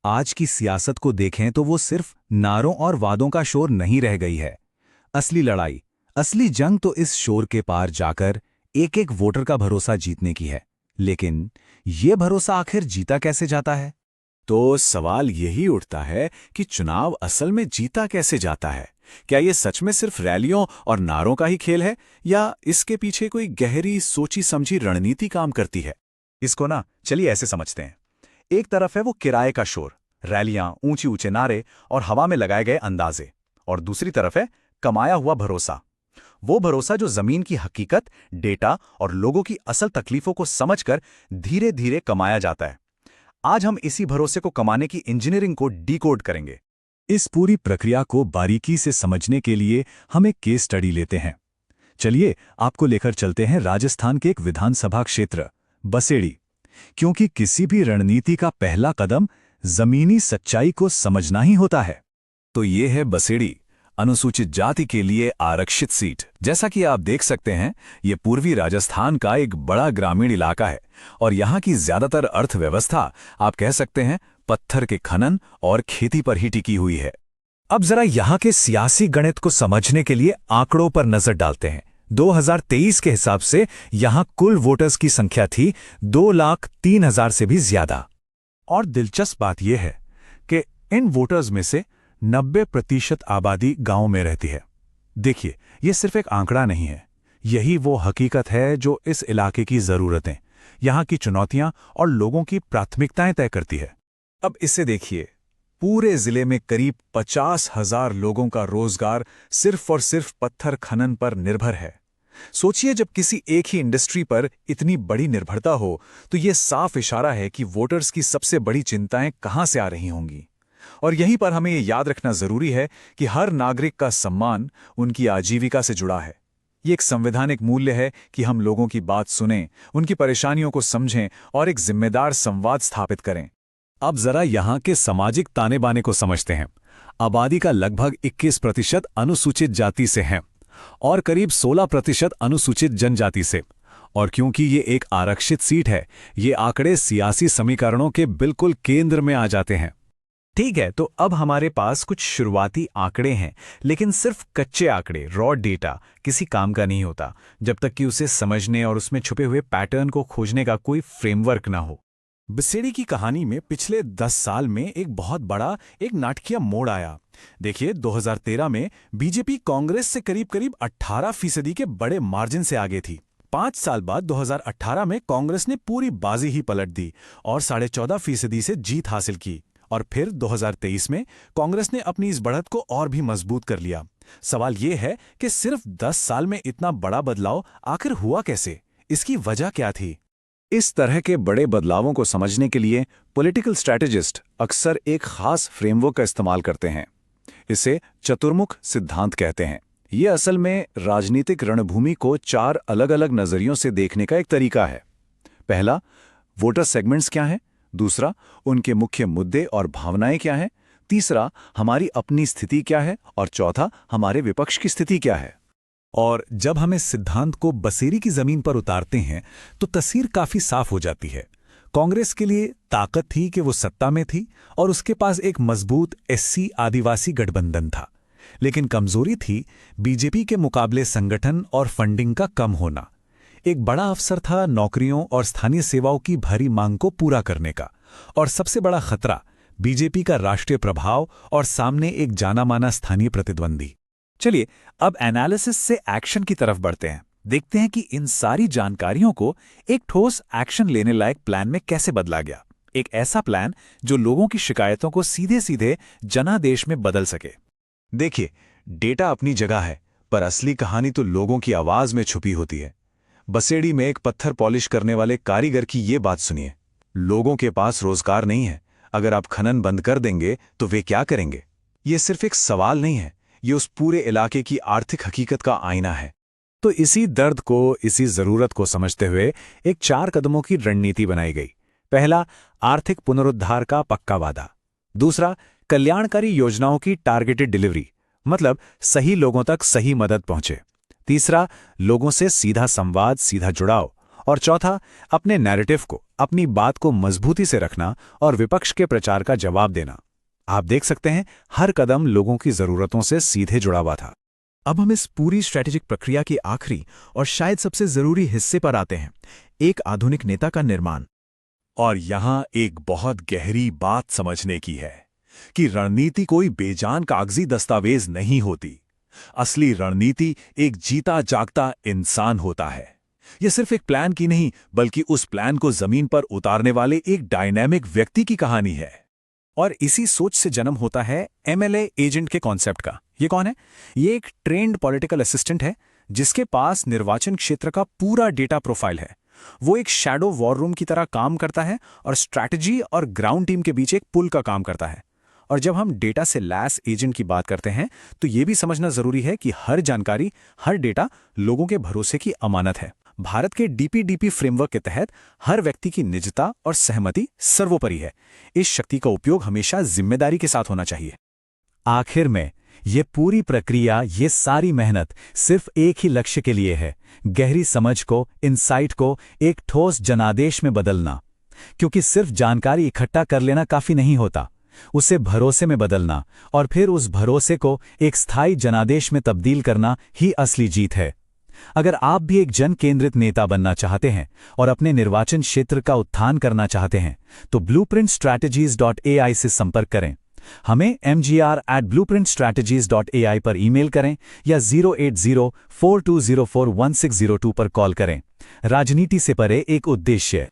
आज की सियासत को देखें तो वो सिर्फ नारों और वादों का शोर नहीं रह गई है। असली लड़ाई, असली जंग तो इस शोर के पार जाकर एक एक वोटर का भरोसा जीतने की है। लेकिन ये भरोसा आखिर जीता कैसे जाता है? तो सवाल यही उठता है कि चुनाव असल में जीता कैसे जाता है। क्या ये सच में सिर्फ रैलियों और नारों का ही खेल है, या इसके पीछे कोई गहरी सोची समझी रणनीति काम करती है? इसको ना चलिए ऐसे समझते हैं। एक तरफ है वो किराए का शोर, रैलियां, ऊंचे ऊंचे नारे और हवा में लगाए गए अंदाजे, और दूसरी तरफ है कमाया हुआ भरोसा। वो भरोसा जो जमीन की हकीकत, डेटा और लोगों की असल तकलीफों को समझकर धीरे धीरे कमाया जाता है। आज हम इसी भरोसे को कमाने की इंजीनियरिंग को डिकोड करेंगे। इस पूरी प्रक्रिया को बारीकी से समझने के लिए हम एक केस स्टडी लेते हैं। चलिए आपको लेकर चलते हैं राजस्थान के एक विधानसभा क्षेत्र बसेड़ी, क्योंकि किसी भी रणनीति का पहला कदम जमीनी सच्चाई को समझना ही होता है। तो ये है बसेड़ी, अनुसूचित जाति के लिए आरक्षित सीट। जैसा कि आप देख सकते हैं, ये पूर्वी राजस्थान का एक बड़ा ग्रामीण इलाका है और यहाँ की ज्यादातर अर्थव्यवस्था आप कह सकते हैं पत्थर के खनन और खेती पर ही टिकी हुई है। अब जरा यहाँ के सियासी गणित को समझने के लिए आंकड़ों पर नजर डालते हैं। 2023 के हिसाब से यहाँ कुल वोटर्स की संख्या थी 2,03,000 से भी ज्यादा। और दिलचस्प बात यह है कि इन वोटर्स में से 90% आबादी गांव में रहती है। देखिए, ये सिर्फ एक आंकड़ा नहीं है, यही वो हकीकत है जो इस इलाके की जरूरतें, यहाँ की चुनौतियां और लोगों की प्राथमिकताएं तय करती है। अब इसे देखिए, पूरे जिले में करीब 50,000 लोगों का रोजगार सिर्फ और सिर्फ पत्थर खनन पर निर्भर है। सोचिए, जब किसी एक ही इंडस्ट्री पर इतनी बड़ी निर्भरता हो तो यह साफ इशारा है कि वोटर्स की सबसे बड़ी चिंताएं कहां से आ रही होंगी। और यहीं पर हमें यह याद रखना जरूरी है कि हर नागरिक का सम्मान उनकी आजीविका से जुड़ा है। ये एक संवैधानिक मूल्य है कि हम लोगों की बात सुनें, उनकी परेशानियों को समझें और एक जिम्मेदार संवाद स्थापित करें। अब जरा यहाँ के सामाजिक ताने बाने को समझते हैं। आबादी का लगभग 21% अनुसूचित जाति से है और करीब 16% अनुसूचित जनजाति से। और क्योंकि ये एक आरक्षित सीट है, ये आंकड़े सियासी समीकरणों के बिल्कुल केंद्र में आ जाते हैं। ठीक है, तो अब हमारे पास कुछ शुरुआती आंकड़े हैं, लेकिन सिर्फ कच्चे आंकड़े, रॉ डेटा किसी काम का नहीं होता जब तक कि उसे समझने और उसमें छुपे हुए पैटर्न को खोजने का कोई फ्रेमवर्क ना हो। बसेड़ी की कहानी में पिछले 10 साल में एक बहुत बड़ा एक नाटकीय मोड़ आया। देखिए, 2013 में बीजेपी कांग्रेस से करीब करीब 18% के बड़े मार्जिन से आगे थी। 5 साल बाद 2018 में कांग्रेस ने पूरी बाजी ही पलट दी और 14.5% से जीत हासिल की। और फिर 2023 में कांग्रेस ने अपनी इस बढ़त को और भी मजबूत कर लिया। सवाल यह है कि सिर्फ 10 साल में इतना बड़ा बदलाव आखिर हुआ कैसे? इसकी वजह क्या थी? इस तरह के बड़े बदलावों को समझने के लिए पॉलिटिकल स्ट्रैटेजिस्ट अक्सर एक खास फ्रेमवर्क का इस्तेमाल करते हैं। इसे चतुर्मुख सिद्धांत कहते हैं। ये असल में राजनीतिक रणभूमि को 4 अलग अलग नजरियों से देखने का एक तरीका है। पहला, वोटर सेगमेंट्स क्या हैं? दूसरा, उनके मुख्य मुद्दे और भावनाएं क्या हैं? तीसरा, हमारी अपनी स्थिति क्या है? और चौथा, हमारे विपक्ष की स्थिति क्या है? और जब हम इस सिद्धांत को बसेड़ी की जमीन पर उतारते हैं तो तस्वीर काफी साफ हो जाती है। कांग्रेस के लिए ताकत थी कि वो सत्ता में थी और उसके पास एक मजबूत एससी आदिवासी गठबंधन था, लेकिन कमजोरी थी बीजेपी के मुकाबले संगठन और फंडिंग का कम होना। एक बड़ा अवसर था नौकरियों और स्थानीय सेवाओं की भारी मांग को पूरा करने का, और सबसे बड़ा खतरा बीजेपी का राष्ट्रीय प्रभाव और सामने एक जाना माना स्थानीय प्रतिद्वंदी। चलिए अब एनालिसिस से एक्शन की तरफ बढ़ते हैं। देखते हैं कि इन सारी जानकारियों को एक ठोस एक्शन लेने लायक प्लान में कैसे बदला गया। एक ऐसा प्लान जो लोगों की शिकायतों को सीधे सीधे जनादेश में बदल सके। देखिए, डेटा अपनी जगह है, पर असली कहानी तो लोगों की आवाज में छुपी होती है। बसेड़ी में एक पत्थर पॉलिश करने वाले कारीगर की ये बात सुनिए। लोगों के पास रोजगार नहीं है, अगर आप खनन बंद कर देंगे तो वे क्या करेंगे? ये सिर्फ एक सवाल नहीं है, ये उस पूरे इलाके की आर्थिक हकीकत का आईना है। तो इसी दर्द को, इसी जरूरत को समझते हुए एक 4 कदमों की रणनीति बनाई गई। पहला, आर्थिक पुनरुद्धार का पक्का वादा। दूसरा, कल्याणकारी योजनाओं की टारगेटेड डिलीवरी, मतलब सही लोगों तक सही मदद पहुंचे। तीसरा, लोगों से सीधा संवाद, सीधा जुड़ाव। और चौथा, अपने नैरेटिव को, अपनी बात को मजबूती से रखना और विपक्ष के प्रचार का जवाब देना। आप देख सकते हैं, हर कदम लोगों की जरूरतों से सीधे जुड़ा हुआ था। अब हम इस पूरी स्ट्रैटेजिक प्रक्रिया के आखिरी और शायद सबसे जरूरी हिस्से पर आते हैं, एक आधुनिक नेता का निर्माण। और यहां एक बहुत गहरी बात समझने की है कि रणनीति कोई बेजान कागजी दस्तावेज नहीं होती। असली रणनीति एक जीता जागता इंसान होता है। यह सिर्फ एक प्लान की नहीं, बल्कि उस प्लान को जमीन पर उतारने वाले एक डायनामिक व्यक्ति की कहानी है। और इसी सोच से जन्म होता है एमएलए एजेंट के कॉन्सेप्ट का। ये कौन है? ये एक ट्रेंड पॉलिटिकल असिस्टेंट है जिसके पास निर्वाचन क्षेत्र का पूरा डेटा प्रोफाइल है। वो एक शैडो वॉर रूम की तरह काम करता है और स्ट्रैटेजी और ग्राउंड टीम के बीच एक पुल का काम करता है। और जब हम डेटा से लैस एजेंट की बात करते हैं तो ये भी समझना जरूरी है कि हर जानकारी, हर डेटा लोगों के भरोसे की अमानत है। भारत के डीपीडीपी फ्रेमवर्क के तहत हर व्यक्ति की निजता और सहमति सर्वोपरि है। इस शक्ति का उपयोग हमेशा जिम्मेदारी के साथ होना चाहिए। आखिर में ये पूरी प्रक्रिया, ये सारी मेहनत सिर्फ एक ही लक्ष्य के लिए है, गहरी समझ को, इनसाइट को एक ठोस जनादेश में बदलना। क्योंकि सिर्फ जानकारी इकट्ठा कर लेना काफी नहीं होता, उसे भरोसे में बदलना और फिर उस भरोसे को एक स्थायी जनादेश में तब्दील करना ही असली जीत है। अगर आप भी एक जन केंद्रित नेता बनना चाहते हैं और अपने निर्वाचन क्षेत्र का उत्थान करना चाहते हैं तो blueprintstrategies.ai से संपर्क करें। हमें mgr@blueprintstrategies.ai पर ईमेल करें या 08042041602 पर कॉल करें। राजनीति से परे एक उद्देश्य।